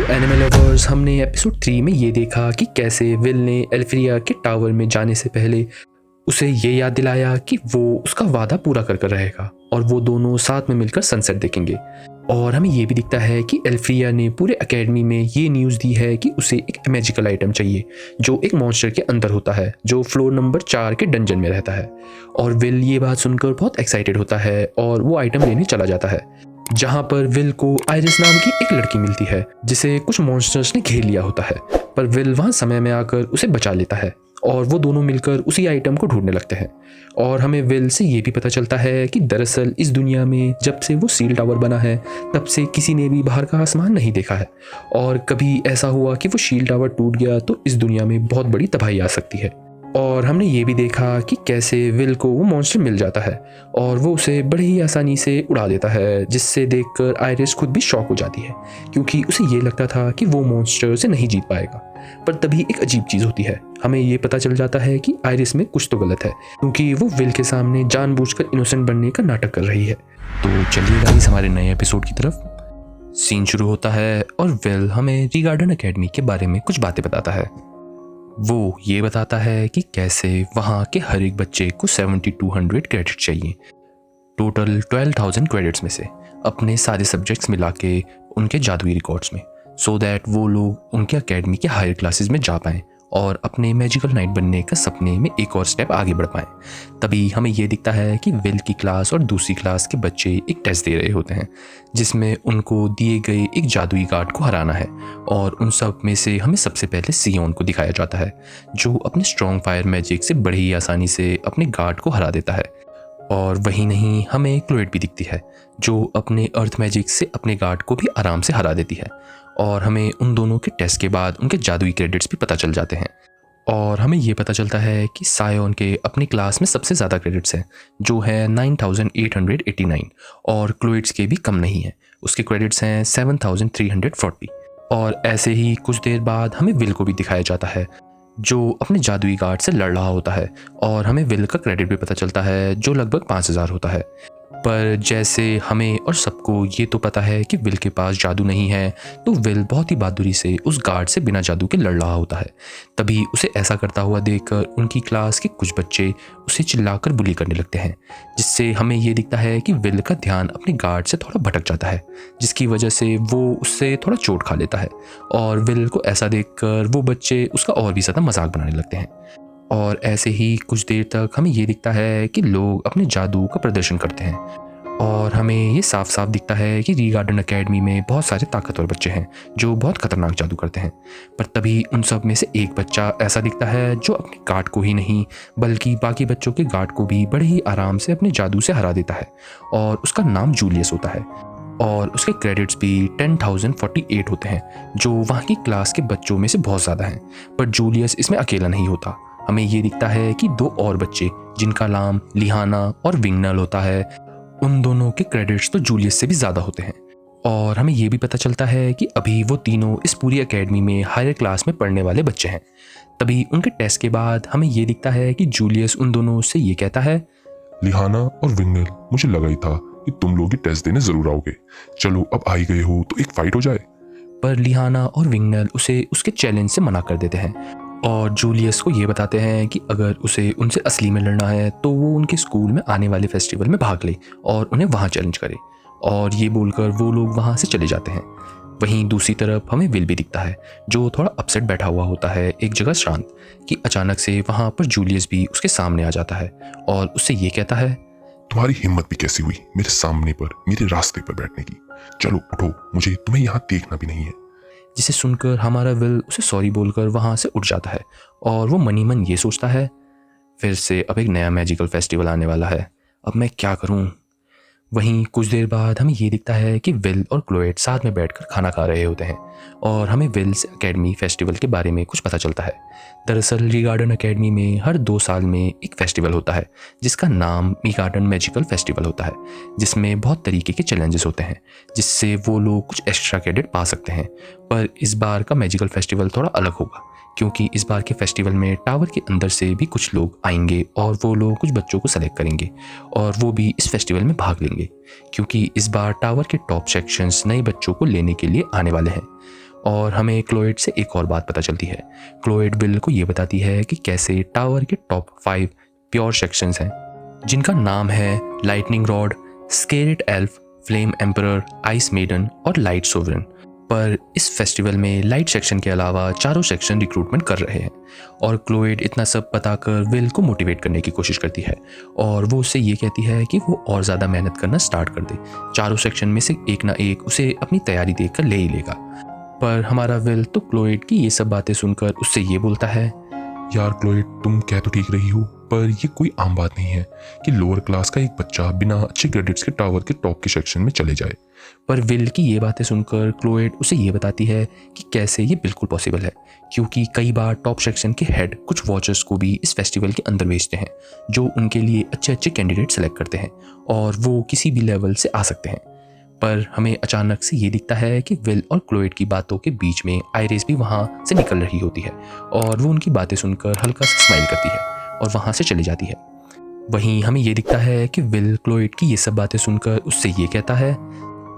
Animal lovers, हमने episode 3 में ये देखा कि कैसे विल ने एल्फ्रिया के टावर में जाने से पहले उसे ये याद दिलाया कि वो उसका वादा पूरा कर कर रहेगा और वो दोनों साथ में मिलकर सनसेट देखेंगे। और हमें ये भी दिखता है कि एल्फ्रिया ने पूरे एकेडमी में ये न्यूज़ दी है कि उसे एक मैजिकल आइटम चाहिए जो एक मॉन्स्टर के अंदर होता है, जो फ्लोर नंबर 4 के डंजन में रहता है। और विल ये बात सुनकर बहुत एक्साइटेड होता है और वो आइटम लेने चला जाता है, जहाँ पर विल को आयरिस नाम की एक लड़की मिलती है जिसे कुछ मॉन्स्टर्स ने घेर लिया होता है, पर विल वहाँ समय में आकर उसे बचा लेता है और वो दोनों मिलकर उसी आइटम को ढूंढने लगते हैं। और हमें विल से ये भी पता चलता है कि दरअसल इस दुनिया में जब से वो सील टावर बना है तब से किसी ने भी बाहर का आसमान नहीं देखा है, और कभी ऐसा हुआ कि वो शील टावर टूट गया तो इस दुनिया में बहुत बड़ी तबाही आ सकती है। और हमने ये भी देखा कि कैसे विल को वो मॉन्स्टर मिल जाता है और वो उसे बड़ी ही आसानी से उड़ा देता है, जिससे देखकर आयरिस खुद भी शॉक हो जाती है क्योंकि उसे ये लगता था कि वो मॉन्स्टर से नहीं जीत पाएगा। पर तभी एक अजीब चीज़ होती है, हमें ये पता चल जाता है कि आयरिस में कुछ तो गलत है क्योंकि वो विल के सामने जानबूझकर इनोसेंट बनने का नाटक कर रही है। तो चलिए गाइस, हमारे नए एपिसोड की तरफ। सीन शुरू होता है और विल हमें री गार्डन एकेडमी के बारे में कुछ बातें बताता है। वो ये बताता है कि कैसे वहाँ के हर एक बच्चे को 7200 क्रेडिट चाहिए, टोटल 12,000 क्रेडिट्स में से अपने सारे सब्जेक्ट्स मिला के उनके जादुई रिकॉर्ड्स में, सो दैट वो लोग उनके एकेडमी के हायर क्लासेस में जा पाएँ और अपने मैजिकल नाइट बनने का सपने में एक और स्टेप आगे बढ़ पाएँ। तभी हमें ये दिखता है कि विल की क्लास और दूसरी क्लास के बच्चे एक टेस्ट दे रहे होते हैं जिसमें उनको दिए गए एक जादुई गार्ड को हराना है, और उन सब में से हमें सबसे पहले सियोन को दिखाया जाता है जो अपने स्ट्रॉन्ग फायर मैजिक से बड़ी ही आसानी से अपने गार्ड को हरा देता है। और वही नहीं, हमें क्लोएट भी दिखती है जो अपने अर्थ मैजिक से अपने गार्ड को भी आराम से हरा देती है। और हमें उन दोनों के टेस्ट के बाद उनके जादुई क्रेडिट्स भी पता चल जाते हैं और हमें ये पता चलता है कि सायोन के अपनी क्लास में सबसे ज़्यादा क्रेडिट्स हैं जो है 9889, और क्लोइड्स के भी कम नहीं है, उसके क्रेडिट्स हैं 7340। और ऐसे ही कुछ देर बाद हमें विल को भी दिखाया जाता है जो अपने जादुई गार्ड से लड़ रहा होता है, और हमें विल का क्रेडिट भी पता चलता है जो लगभग 5000 होता है। पर जैसे हमें और सबको ये तो पता है कि विल के पास जादू नहीं है, तो विल बहुत ही बहादुरी से उस गार्ड से बिना जादू के लड़ रहा होता है। तभी उसे ऐसा करता हुआ देखकर उनकी क्लास के कुछ बच्चे उसे चिल्लाकर बुली करने लगते हैं, जिससे हमें ये दिखता है कि विल का ध्यान अपने गार्ड से थोड़ा भटक जाता है, जिसकी वजह से वो उससे थोड़ा चोट खा लेता है। और विल को ऐसा देखकर वो बच्चे उसका और भी ज़्यादा मजाक बनाने लगते हैं। और ऐसे ही कुछ देर तक हमें ये दिखता है कि लोग अपने जादू का प्रदर्शन करते हैं, और हमें ये साफ साफ दिखता है कि री गार्डन एकेडमी में बहुत सारे ताकतवर बच्चे हैं जो बहुत खतरनाक जादू करते हैं। पर तभी उन सब में से एक बच्चा ऐसा दिखता है जो अपने गार्ड को ही नहीं बल्कि बाकी बच्चों के गार्ड को भी बड़े ही आराम से अपने जादू से हरा देता है, और उसका नाम जूलियस होता है। और उसके क्रेडिट्स भी 10,048 होते हैं जो वहाँ की क्लास के बच्चों में से बहुत ज़्यादा हैं। पर जूलियस इसमें अकेला नहीं होता, हमें ये दिखता है कि दो और बच्चे जिनका नाम लिहाना और विंगनल होता है, उन दोनों के क्रेडिट्स तो जूलियस से भी ज़्यादा होते हैं। और हमें ये भी पता चलता है कि अभी वो तीनों इस पूरी एकेडमी में हायर क्लास में पढ़ने वाले बच्चे हैं। तभी उनके टेस्ट के बाद हमें ये दिखता है कि जूलियस उन दोनों से ये कहता है, लिहाना और विंगनल, मुझे लगा ही था कि तुम लोग ये टेस्ट देने जरूर आओगे। चलो अब आ ही गए हो तो एक फाइट हो जाए। पर लिहाना और विंगनल उसे उसके चैलेंज से मना कर देते हैं और जूलियस को ये बताते हैं कि अगर उसे उनसे असली में लड़ना है तो वो उनके स्कूल में आने वाले फेस्टिवल में भाग ले और उन्हें वहाँ चैलेंज करे। और ये बोलकर वो लोग वहाँ से चले जाते हैं। वहीं दूसरी तरफ हमें विल भी दिखता है जो थोड़ा अपसेट बैठा हुआ होता है एक जगह शांत, कि अचानक से वहाँ पर जूलियस भी उसके सामने आ जाता है और उससे ये कहता है, तुम्हारी हिम्मत भी कैसी हुई मेरे सामने पर, मेरे रास्ते पर बैठने की। चलो उठो, मुझे तुम्हें यहाँ देखना भी नहीं है। जिसे सुनकर हमारा विल उसे सॉरी बोलकर वहाँ से उठ जाता है और वो मनी मन ये सोचता है, फिर से अब एक नया मैजिकल फेस्टिवल आने वाला है, अब मैं क्या करूँ। वहीं कुछ देर बाद हमें ये दिखता है कि विल और क्लोएट साथ में बैठकर खाना खा रहे होते हैं और हमें विल से एकेडमी फेस्टिवल के बारे में कुछ पता चलता है। दरअसल री गार्डन एकेडमी में हर 2 साल में एक फेस्टिवल होता है जिसका नाम री गार्डन मैजिकल फेस्टिवल होता है, जिसमें बहुत तरीके के चैलेंजेस होते हैं जिससे वो लोग कुछ एक्स्ट्रा क्रेडिट पा सकते हैं। पर इस बार का मैजिकल फेस्टिवल थोड़ा अलग होगा क्योंकि इस बार के फेस्टिवल में टावर के अंदर से भी कुछ लोग आएंगे और वो लोग कुछ बच्चों को सेलेक्ट करेंगे और वो भी इस फेस्टिवल में भाग लेंगे, क्योंकि इस बार टावर के टॉप सेक्शंस नए बच्चों को लेने के लिए आने वाले हैं। और हमें क्लोएड से एक और बात पता चलती है। क्लोएड विल को ये बताती है कि कैसे टावर के टॉप 5 प्योर सेक्शंस हैं, जिनका नाम है lightning rod, scarlet elf, flame emperor, ice maiden और लाइट सोवरन। पर इस फेस्टिवल में लाइट सेक्शन के अलावा चारों सेक्शन रिक्रूटमेंट कर रहे हैं और क्लोएड इतना सब बताकर विल को मोटिवेट करने की कोशिश करती है और वो उससे ये कहती है कि वो और ज़्यादा मेहनत करना स्टार्ट कर दे। चारों सेक्शन में से एक ना एक उसे अपनी तैयारी देखकर ले ही लेगा। पर हमारा विल तो क्लोएड की ये सब बातें सुनकर उससे ये बोलता है, यार क्लोएड, तुम कह तो ठीक रही हो, पर ये कोई आम बात नहीं है कि लोअर क्लास का एक बच्चा बिना अच्छे क्रेडिट्स के टावर के टॉप के सेक्शन में चले जाए। पर विल की ये बातें सुनकर क्लोएड उसे ये बताती है कि कैसे ये बिल्कुल पॉसिबल है, क्योंकि कई बार टॉप सेक्शन के हेड कुछ वॉचर्स को भी इस फेस्टिवल के अंदर भेजते हैं जो उनके लिए अच्छे अच्छे कैंडिडेट सेलेक्ट करते हैं और वो किसी भी लेवल से आ सकते हैं। पर हमें अचानक से ये दिखता है कि विल और क्लोएड की बातों के बीच में आयरिस भी वहाँ से निकल रही होती है और वो उनकी बातें सुनकर हल्का सा स्माइल करती है और वहाँ से चली जाती है। वहीं हमें ये दिखता है कि विल क्लोएड की ये सब बातें सुनकर उससे ये कहता है,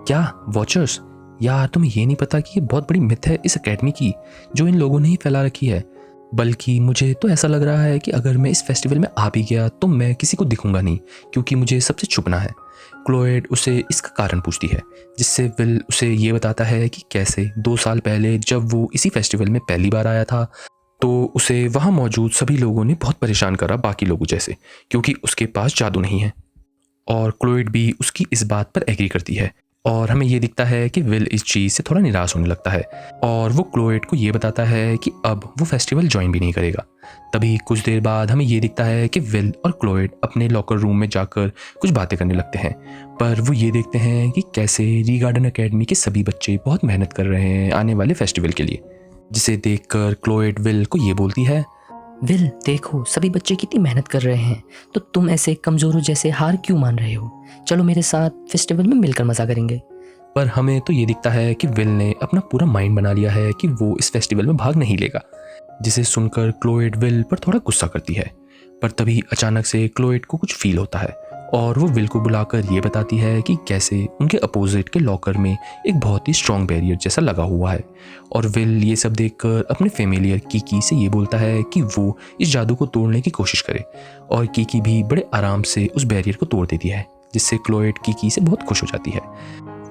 क्या वॉचर्स, यार तुम्हें ये नहीं पता कि ये बहुत बड़ी मिथ है इस एकेडमी की जो इन लोगों ने ही फैला रखी है, बल्कि मुझे तो ऐसा लग रहा है कि अगर मैं इस फेस्टिवल में आ भी गया तो मैं किसी को दिखूंगा नहीं, क्योंकि मुझे सबसे छुपना है। क्लोएड उसे इसका कारण पूछती है, जिससे विल उसे ये बताता है कि कैसे 2 साल पहले जब वो इसी फेस्टिवल में पहली बार आया था तो उसे वहाँ मौजूद सभी लोगों ने बहुत परेशान करा बाकी लोगों जैसे, क्योंकि उसके पास जादू नहीं है। और क्लोएड भी उसकी इस बात पर एग्री करती है और हमें ये दिखता है कि विल इस चीज़ से थोड़ा निराश होने लगता है और वो क्लोएड को ये बताता है कि अब वो फेस्टिवल ज्वाइन भी नहीं करेगा। तभी कुछ देर बाद हमें ये दिखता है कि विल और क्लोएड अपने लॉकर रूम में जाकर कुछ बातें करने लगते हैं, पर वो ये देखते हैं कि कैसे री गार्डन अकेडमी के सभी बच्चे बहुत मेहनत कर रहे हैं आने वाले फेस्टिवल के लिए, जिसे देखकर क्लोएड विल को ये बोलती है, विल देखो सभी बच्चे कितनी मेहनत कर रहे हैं, तो तुम ऐसे कमज़ोरों जैसे हार क्यों मान रहे हो? चलो मेरे साथ फेस्टिवल में मिलकर मज़ा करेंगे। पर हमें तो ये दिखता है कि विल ने अपना पूरा माइंड बना लिया है कि वो इस फेस्टिवल में भाग नहीं लेगा, जिसे सुनकर क्लोएड विल पर थोड़ा गुस्सा करती है। पर तभी अचानक से क्लोएड को कुछ फील होता है और वो विल को बुलाकर ये बताती है कि कैसे उनके अपोजिट के लॉकर में एक बहुत ही स्ट्रॉन्ग बैरियर जैसा लगा हुआ है। और विल ये सब देखकर अपने फेमिलियर कीकी से ये बोलता है कि वो इस जादू को तोड़ने की कोशिश करे और कीकी भी बड़े आराम से उस बैरियर को तोड़ देती है, जिससे क्लोएड कीकी से बहुत खुश हो जाती है।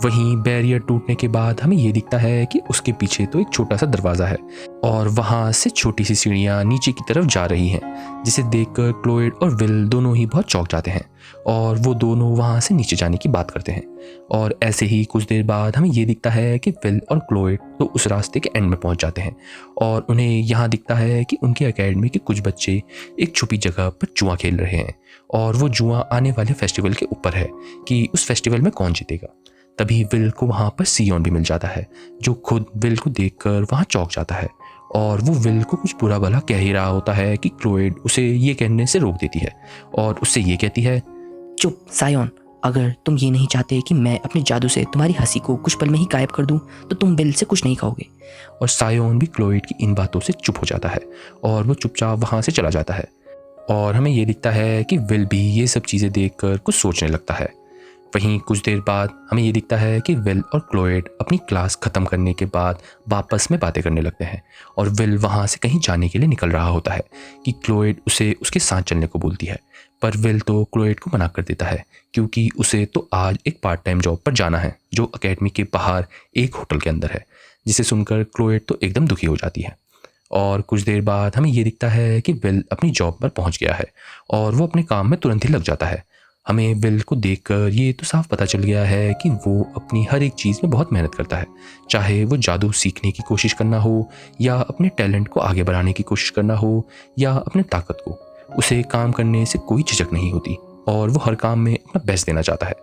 वहीं बैरियर टूटने के बाद हमें ये दिखता है कि उसके पीछे तो एक छोटा सा दरवाज़ा है और वहाँ से छोटी सी सीढ़ियाँ नीचे की तरफ जा रही हैं, जिसे देखकर क्लोएड और विल दोनों ही बहुत चौंक जाते हैं और वो दोनों वहाँ से नीचे जाने की बात करते हैं। और ऐसे ही कुछ देर बाद हमें ये दिखता है कि विल और क्लोएड तो उस रास्ते के एंड में पहुँच जाते हैं और उन्हें यहाँ दिखता है कि उनके एकेडमी के कुछ बच्चे एक छुपी जगह पर जुआ खेल रहे हैं और वो जुआ आने वाले फेस्टिवल के ऊपर है कि उस फेस्टिवल में कौन जीतेगा। तभी विल को वहाँ पर सियोन भी मिल जाता है, जो खुद विल को देखकर वहाँ चौंक जाता है और वो विल को कुछ बुरा भला कह ही रहा होता है कि क्लोएड उसे ये कहने से रोक देती है और उससे ये कहती है, चुप सायोन, अगर तुम ये नहीं चाहते कि मैं अपने जादू से तुम्हारी हंसी को कुछ पल में ही गायब कर दूं, तो तुम विल से कुछ नहीं खाओगे। और सायोन भी क्लोएड की इन बातों से चुप हो जाता है और वो चुपचाप वहाँ से चला जाता है। और हमें ये दिखता है कि विल भी ये सब चीज़ें देखकर कुछ सोचने लगता है। वहीं कुछ देर बाद हमें ये दिखता है कि विल और क्लोएड अपनी क्लास ख़त्म करने के बाद वापस में बातें करने लगते हैं और विल वहाँ से कहीं जाने के लिए निकल रहा होता है कि क्लोएड उसे उसके साथ चलने को बोलती है, पर विल तो क्लोएड को मना कर देता है क्योंकि उसे तो आज एक पार्ट टाइम जॉब पर जाना है जो अकेडमी के बाहर एक होटल के अंदर है, जिसे सुनकर क्लोएड तो एकदम दुखी हो जाती है। और कुछ देर बाद हमें ये दिखता है कि विल अपनी जॉब पर पहुँच गया है और वो अपने काम में तुरंत ही लग जाता है। हमें विल को देखकर ये तो साफ पता चल गया है कि वो अपनी हर एक चीज़ में बहुत मेहनत करता है, चाहे वो जादू सीखने की कोशिश करना हो या अपने टैलेंट को आगे बढ़ाने की कोशिश करना हो या अपने ताकत को। उसे काम करने से कोई झिझक नहीं होती और वो हर काम में अपना बेस्ट देना चाहता है।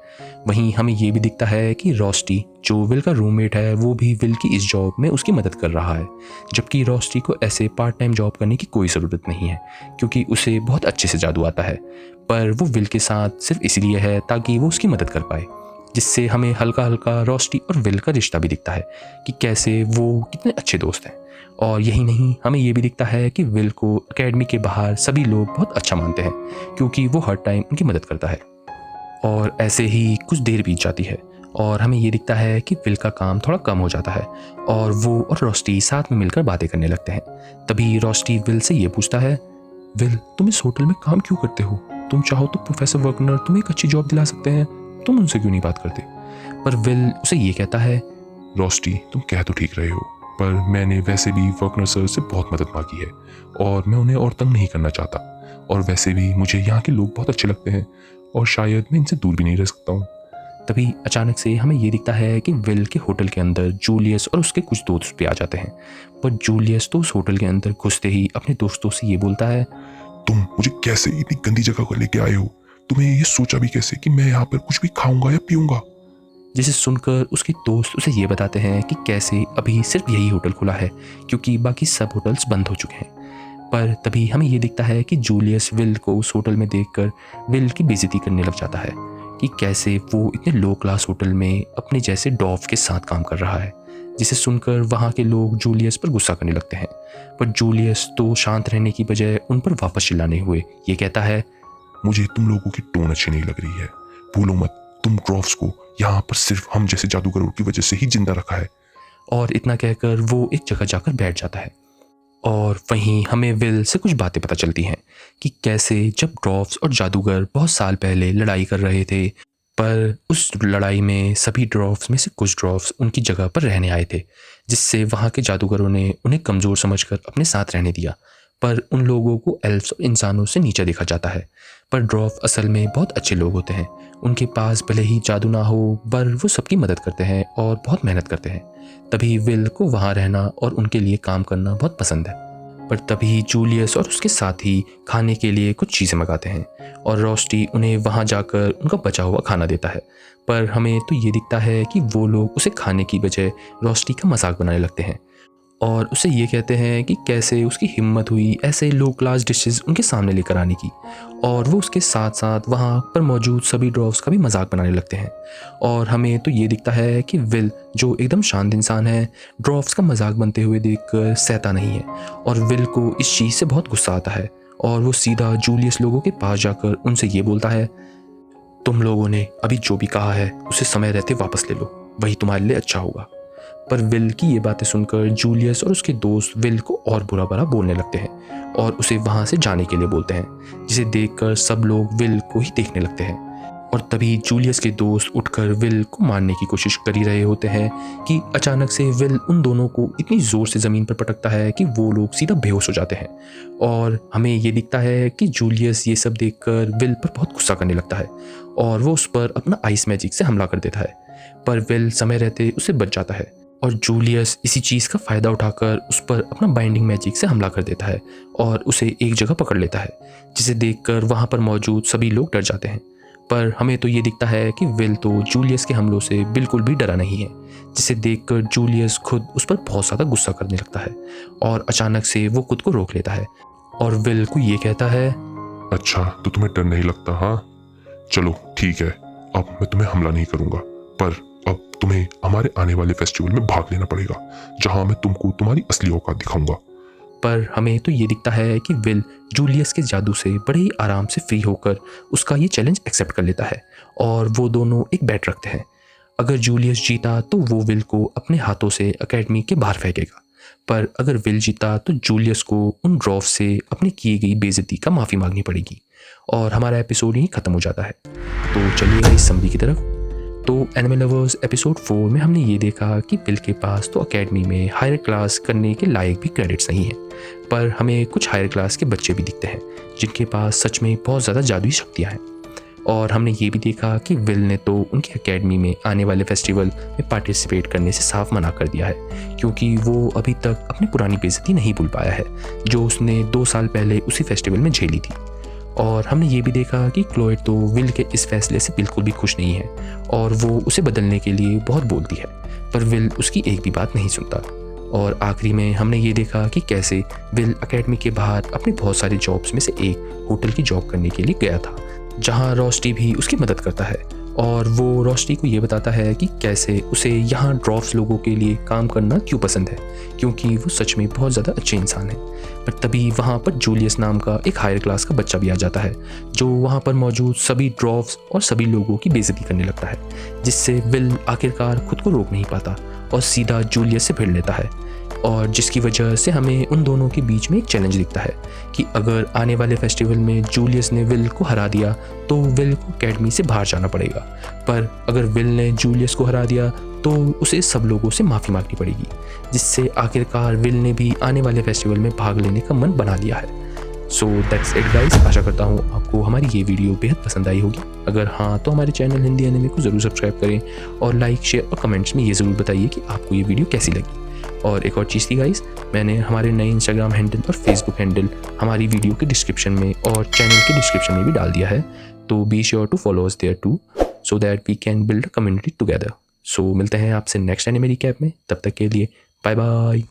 वहीं हमें ये भी दिखता है कि रोस्टी जो विल का रूममेट है वो भी विल की इस जॉब में उसकी मदद कर रहा है, जबकि रोस्टी को ऐसे पार्ट टाइम जॉब करने की कोई ज़रूरत नहीं है क्योंकि उसे बहुत अच्छे से जादू आता है, पर वो विल के साथ सिर्फ इसलिए है ताकि वो उसकी मदद कर पाए, जिससे हमें हल्का हल्का रोस्टी और विल का रिश्ता भी दिखता है कि कैसे वो कितने अच्छे दोस्त हैं। और यही नहीं, हमें ये भी दिखता है कि विल को एकेडमी के बाहर सभी लोग बहुत अच्छा मानते हैं क्योंकि वो हर टाइम उनकी मदद करता है। और ऐसे ही कुछ देर बीत जाती है और हमें ये दिखता है कि विल का काम थोड़ा कम हो जाता है और वो और रोस्टी साथ में मिलकर बातें करने लगते हैं। तभी रोस्टी विल से ये पूछता है, विल, तुम इस होटल में काम क्यों करते हो? तुम चाहो तो प्रोफेसर वर्कनर तुम्हें एक अच्छी जॉब दिला सकते हैं, तुम उनसे क्यों नहीं बात करते? पर विल उसे ये कहता है, रोस्टी, तुम कह तो ठीक रहे हो, पर मैंने वैसे भी वर्कनर सर से बहुत मदद मांगी है और मैं उन्हें और तंग नहीं करना चाहता, और वैसे भी मुझे यहाँ के लोग बहुत अच्छे लगते हैं और शायद मैं इनसे दूर भी नहीं रह सकता हूँ। तभी अचानक से हमें ये दिखता है कि विल के होटल के अंदर जूलियस और उसके कुछ दोस्त भी आ जाते हैं। पर जूलियस तो उस होटल के अंदर घुसते ही अपने दोस्तों से ये बोलता है, तुम मुझे कैसे इतनी गंदी जगह को लेके आए हो? तुम्हें ये सोचा भी कैसे कि मैं यहाँ पर कुछ भी खाऊंगा या पीऊंगा? जिसे सुनकर उसके दोस्त उसे ये बताते हैं कि कैसे अभी सिर्फ यही होटल खुला है क्योंकि बाकी सब होटल्स बंद हो चुके हैं। पर तभी हमें ये दिखता है कि जूलियस विल को उस होटल में देखकर विल की बेइज्जती करने लग जाता है कि कैसे वो इतने लो क्लास होटल में अपने जैसे डॉफ के साथ काम कर रहा है। जिसे सुनकर वहाँ के लोग जूलियस पर गुस्सा करने लगते हैं। पर जूलियस तो शांत रहने की बजाय उन पर वापस चिल्लाने हुए ये कहता है, मुझे तुम लोगों की टोन अच्छी नहीं लग रही है। भूलो मत, तुम ड्रॉफ्स को यहाँ पर सिर्फ हम जैसे जादूगरों की वजह से ही जिंदा रखा है। और इतना कहकर वो एक जगह जाकर बैठ जाता है। और वहीं हमें विल से कुछ बातें पता चलती हैं कि कैसे जब ड्रॉफ्स और जादूगर बहुत साल पहले लड़ाई कर रहे थे, पर उस लड़ाई में सभी ड्रॉफ्स में से कुछ ड्रॉफ्स उनकी जगह पर रहने आए थे, जिससे वहाँ के जादूगरों ने उन्हें कमज़ोर समझकर अपने साथ रहने दिया। पर उन लोगों को एल्फ्स और इंसानों से नीचे देखा जाता है। पर ड्रॉफ असल में बहुत अच्छे लोग होते हैं। उनके पास भले ही जादू ना हो पर वो सबकी मदद करते हैं और बहुत मेहनत करते हैं। तभी विल को वहाँ रहना और उनके लिए काम करना बहुत पसंद है। पर तभी जूलियस और उसके साथी खाने के लिए कुछ चीज़ें मंगाते हैं और रोस्टी उन्हें वहाँ जाकर उनका बचा हुआ खाना देता है। पर हमें तो ये दिखता है कि वो लोग उसे खाने की बजाय रोस्टी का मजाक बनाने लगते हैं और उसे ये कहते हैं कि कैसे उसकी हिम्मत हुई ऐसे लो क्लास डिशेस उनके सामने लेकर आने की। और वो उसके साथ साथ वहाँ पर मौजूद सभी ड्रॉफ्स का भी मजाक बनाने लगते हैं। और हमें तो ये दिखता है कि विल, जो एकदम शांत इंसान है, ड्रॉफ्स का मजाक बनते हुए देखकर सहता नहीं है और विल को इस चीज़ से बहुत गुस्सा आता है और वो सीधा जूलियस लोगों के पास जाकर उनसे ये बोलता है, तुम लोगों ने अभी जो भी कहा है उसे समय रहते वापस ले लो, वही तुम्हारे लिए अच्छा होगा। पर विल की ये बातें सुनकर जूलियस और उसके दोस्त विल को और बुरा भला बोलने लगते हैं और उसे वहाँ से जाने के लिए बोलते हैं, जिसे देखकर सब लोग विल को ही देखने लगते हैं। और तभी जूलियस के दोस्त उठकर विल को मारने की कोशिश कर ही रहे होते हैं कि अचानक से विल उन दोनों को इतनी ज़ोर से ज़मीन पर पटकता है कि वो लोग सीधा बेहोश हो जाते हैं। और हमें ये दिखता है कि जूलियस ये सब देखकर विल पर बहुत गुस्सा करने लगता है और वो उस पर अपना आइस मैजिक से हमला कर देता है। पर विल समय रहते उसे बच जाता है और जूलियस इसी चीज़ का फ़ायदा उठाकर उस पर अपना बाइंडिंग मैजिक से हमला कर देता है और उसे एक जगह पकड़ लेता है, जिसे देखकर वहाँ पर मौजूद सभी लोग डर जाते हैं। पर हमें तो ये दिखता है कि विल तो जूलियस के हमलों से बिल्कुल भी डरा नहीं है, जिसे देखकर जूलियस खुद उस पर बहुत ज़्यादा गुस्सा करने लगता है और अचानक से वो खुद को रोक लेता है और विल को ये कहता है, अच्छा तो तुम्हें डर नहीं लगता? हाँ चलो ठीक है, अब मैं तुम्हें हमला नहीं करूँगा, पर अब तुम्हें हमारे आने वाले फेस्टिवल में भाग लेना पड़ेगा, जहाँ मैं तुमको तुम्हारी असली औकात दिखाऊंगा। पर हमें तो ये दिखता है कि विल जूलियस के जादू से बड़े ही आराम से फ्री होकर उसका ये चैलेंज एक्सेप्ट कर लेता है और वो दोनों एक बेट रखते हैं। अगर जूलियस जीता तो वो विल को अपने हाथों से एकेडमी के बाहर फेंकेगा, पर अगर विल जीता तो जूलियस को उन ड्रॉफ से अपनी की गई बेइज्जती का माफ़ी मांगनी पड़ेगी और हमारा एपिसोड यहीं ख़त्म हो जाता है। तो चलिएगा इस समरी की तरफ। तो एनिमल लवर्स एपिसोड 4 में हमने ये देखा कि विल के पास तो एकेडमी में हायर क्लास करने के लायक भी क्रेडिट्स नहीं हैं, पर हमें कुछ हायर क्लास के बच्चे भी दिखते हैं जिनके पास सच में बहुत ज़्यादा जादुई शक्तियाँ हैं। और हमने ये भी देखा कि विल ने तो उनकी एकेडमी में आने वाले फेस्टिवल में पार्टिसिपेट करने से साफ मना कर दिया है, क्योंकि वो अभी तक अपनी पुरानी बेइज्जती नहीं भूल पाया है जो उसने 2 साल पहले उसी फेस्टिवल में झेली थी। और हमने ये भी देखा कि क्लोए तो विल के इस फैसले से बिल्कुल भी खुश नहीं है और वो उसे बदलने के लिए बहुत बोलती है, पर विल उसकी एक भी बात नहीं सुनता। और आखिरी में हमने ये देखा कि कैसे विल एकेडमी के बाहर अपनी बहुत सारी जॉब्स में से एक होटल की जॉब करने के लिए गया था, जहाँ रोस्टी भी उसकी मदद करता है और वो रोशनी को ये बताता है कि कैसे उसे यहाँ ड्रॉफ्स लोगों के लिए काम करना क्यों पसंद है, क्योंकि वो सच में बहुत ज़्यादा अच्छे इंसान हैं। पर तभी वहाँ पर जूलियस नाम का एक हायर क्लास का बच्चा भी आ जाता है, जो वहाँ पर मौजूद सभी ड्रॉफ्स और सभी लोगों की बेइज्जती करने लगता है, जिससे विल आखिरकार खुद को रोक नहीं पाता और सीधा जूलियस से भिड़ लेता है। और जिसकी वजह से हमें उन दोनों के बीच में एक चैलेंज दिखता है कि अगर आने वाले फेस्टिवल में जूलियस ने विल को हरा दिया तो विल को अकेडमी से बाहर जाना पड़ेगा, पर अगर विल ने जूलियस को हरा दिया तो उसे सब लोगों से माफ़ी मांगनी पड़ेगी, जिससे आखिरकार विल ने भी आने वाले फेस्टिवल में भाग लेने का मन बना लिया है। So that's it guys. आशा करता हूँ आपको हमारी ये वीडियो बेहद पसंद आई होगी। अगर हाँ तो हमारे चैनल हिंदी एनिमे को ज़रूर सब्सक्राइब करें और लाइक, शेयर और कमेंट्स में ये ज़रूर बताइए कि आपको ये वीडियो कैसी लगी। और एक और चीज़ थी गाइस, मैंने हमारे नए इंस्टाग्राम हैंडल और फेसबुक हैंडल हमारी वीडियो के डिस्क्रिप्शन में और चैनल के डिस्क्रिप्शन में भी डाल दिया है, तो be sure to follow us there too so that we can build a community together. So मिलते हैं आपसे नेक्स्ट एनिमे रिकैप में, तब तक के लिए बाय बाय।